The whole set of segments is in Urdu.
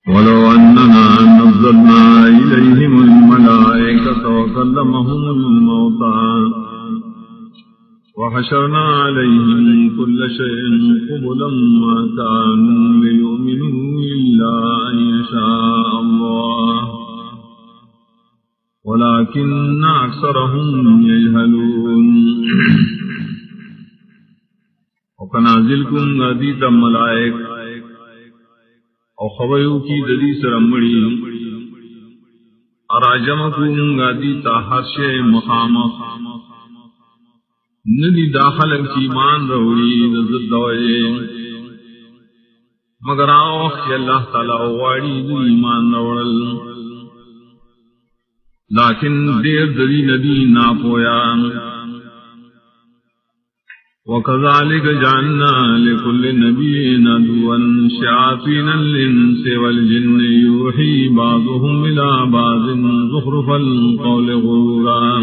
ولو أننا نزلنا إليهم الملائكة وكلمهم الموتى وحشرنا عليهم كل شيء قبلا ما كانوا ليؤمنوا إلا أن يشاء الله ولكن أكثرهم يجهلون وكنازلكم غديت ملائك او خبرو کی ددی سرمڑی اراجمکم غدی تاہرش مخامخ ندی داخل کی ایمان روڑی رزد دوئے مگر آوخ کی اللہ تعالی واری دی ایمان روڑل لیکن دیر دری ندی ناپویا وَكَذَلِكَ جَعَلْنَا لِكُلِّ نَبِيٍّ عَدُوًّا شَيَاطِينَ الْإِنسِ وَالْجِنِّ يُوحِي بَعْضُهُمْ إِلَى بَعْضٍ زُخْرُفَ الْقَوْلِ غُرُورًا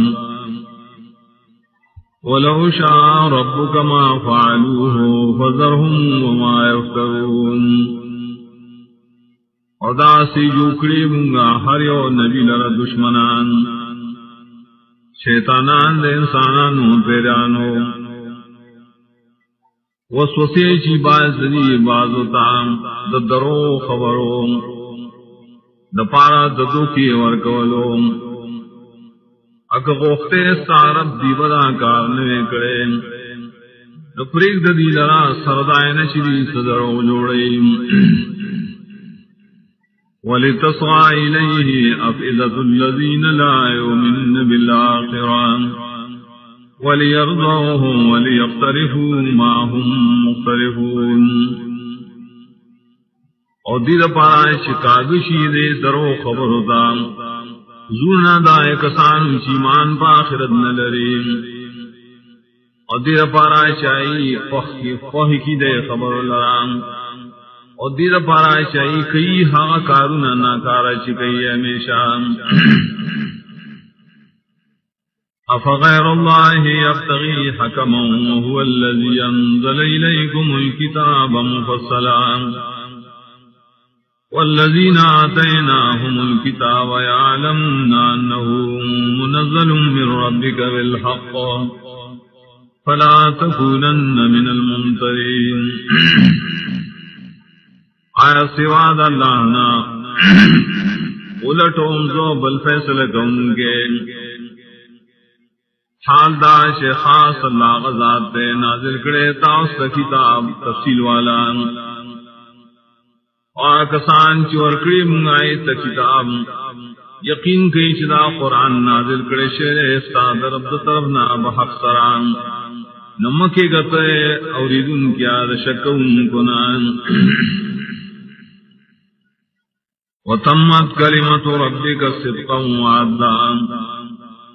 وَلَوْ شَاءَ رَبُّكَ مَا فَعَلُوهُ فَذَرْهُمْ وَمَا يَفْتَرُونَ ادا سی جوکڑی منگا ہر یو نبی لر دشمنان شیطانان دے انسانانو پیرانو وسوسے چی باز دی بازو تام د درو خبرو د پارا د دوکی ورکولو اک غوختے سارب دی بدا کار نوے کرے د پریگ د دی لرا سردائے نشری صدرو جوڑی وَلِتَصْغَى إِلَيْهِ أَفْئِدَةُ الَّذِينَ لَا يُؤْمِنُونَ بِالْآخِرَةِ وَلِيَرْضَوْهُ وَلِيَقْتَرِفُوا مَا هُمْ مُقْتَرِفُونَ اور دید پارا شکاگشی دے درو خبر ہوتا زورنا دائے کسان چیمان پا آخرت نلریم اور دید پارا چاہی فوح کی دے خبر لرام اور دید پارا چاہی کئی ہاں کارونا ناکارا چکئی ہمیشہ أفغير الله يبتغي حكما وهو الذي أنزل إليكم الكتاب مفصلا والذين آتيناهم الكتاب يعلمون أنه منزل من ربك بالحق فلا تكونن من الممترين آیا سواد اللہ نا الٹوم زو بل فیصلہ کن کے حال داش خاص اللہ غزات دے نازل کرے تاؤس کتاب تفصیل والا اور کسان چور کری منگائی تا کتاب یقین کئی چدا قرآن نازل کرے شیر استاد رب طرفنا بحق سران نمکی گتے اوریدن کیا دشکون کنان وتمت کلمت ربک صدقا وعدلا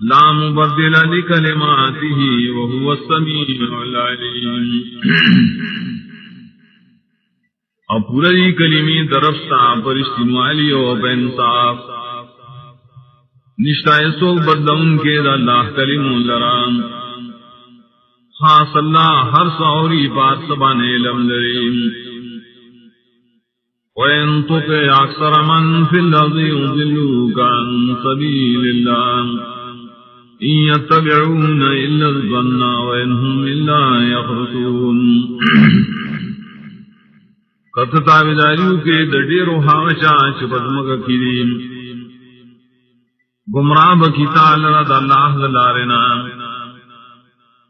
لا مبدل لکلماته وهو السمیع العلیم اور پوری کلمی درفتا پرشتنوالی و بینصاف نشتائے سوک بدلون کے دا اللہ کلم لرام خاص اللہ ہر سوری بات سبان علم لریم وَإِن تُطِعْ أَكْثَرَ مَن فِي الْأَرْضِ يُضِلُّوكَ عَن سَبِيلِ اللَّهِ إِن يَتَّبِعُونَ إِلَّا الظَّنَّ وَإِنْ هُمْ إِلَّا يَخْرُصُونَ قد تابداریو کے دڈیر و حاغشا چپدمک کھیریم گمراہ بکیتا لرد اللہ دلارنا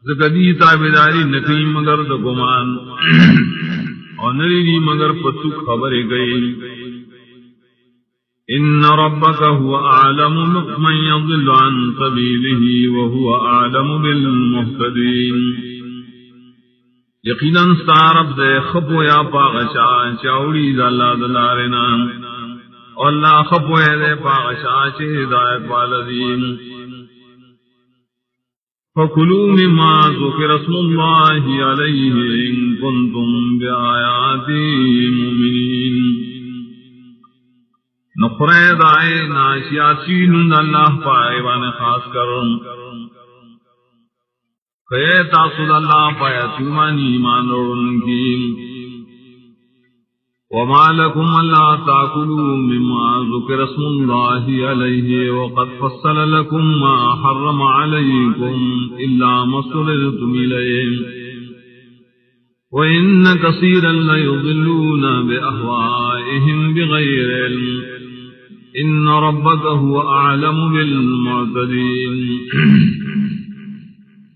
زکدی تابداری نکی مگر د گمان اور نریری مگر پتو خبر گئی ان ربک هو اعلم من يضل عن سبیلہ وهو اعلم بالمہتدین یقیناً ستارب دے خبو یا پاغشا چاوڑی دا اللہ دلارنا اور اللہ خبو دے پاغشا چے ہدایت والدین فَكُلُوا مِمَّا ذُكِرَ اسْمُ اللَّهِ عَلَيْهِ إِن كُنتُم بِآيَاتِهِ مُؤْمِنِينَ نخرے دائے ناشیاتین اللہ پائے وانے خاص کرن خیر تاسد اللہ پایا تیمانی ایمان روڑن کی وما لكم ألا تأكلوا مما ذكر اسم الله عليه وقد فصل لكم ما حرم عليكم إلا ما اضطررتم إليه وإن كثيرا ليضلون بأهوائهم بغير علم إن ربك هو أعلم بالمعتدين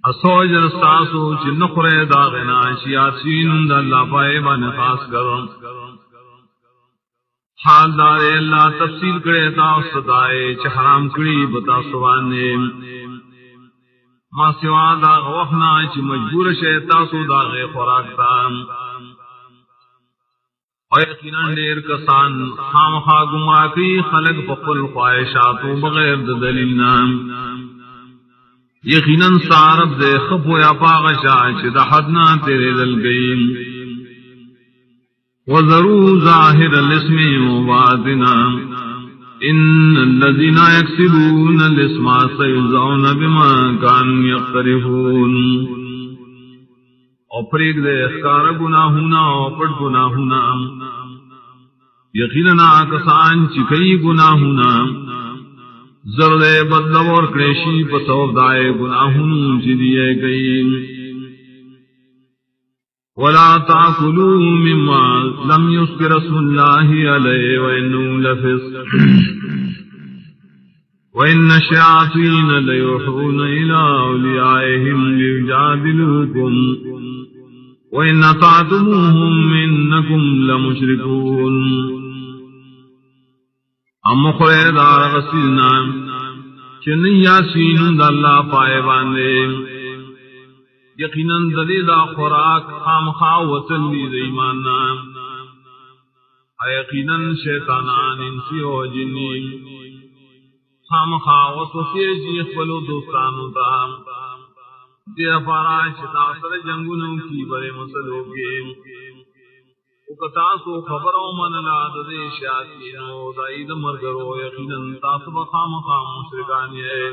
اسوج رستاسو چنخر داغنا شیاسین دا اللہ پائے بان خاص کرم حال دارے اللہ تفصیل کرے تاس ستائے چھ حرام کری بتا سوانے ما سوا داغ وحنا چھ مجبور شیطاسو داغ خوراک تام اور یقیناً دیر کسان خامخا گمراہ کی خلق بقل خواہشاتو بغیر دلیل نام یقیناً سارب دے خفو یا پاغشا چھ دا حدنا تیرے دل گئیم وَذَرُوا ظَاهِرَ الْإِثْمِ وَبَاطِنَهُ إِنَّ الَّذِينَ يَكْسِبُونَ الْإِثْمَ سَيُجْزَوْنَ بِمَا كَانُوا يَقْتَرِفُونَ اور پریک دے اخکار گناہونا اور پڑ گناہونا یقیناً آکسان چکئی گناہونا زرد بدلو اور کریشی پسور دائے گناہون جدیے گئی ولا تاكلوا مما لم يذكر اسم الله عليه وانه لفسق وان الشياطين ليوحون الى اوليائهم ليجادلوكم وان اطعتموهم انكم لمشركون ام خیردار غسیلنا چنی یاسین دا اللہ پائے باندے یقیناً دلیدہ خوراک خام خاوتن لید ایماننا یقیناً شیطانان انسی و جنی خام خاوت وسیجی اخبلو دوستانو تا دیر پارا شتاثر جنگنوں کی برے مسلو کے وکتاسو خبرو من لاد دے شیاطینو دائید مرگرو یقیناً تاسب خام خام مشرکانی ہے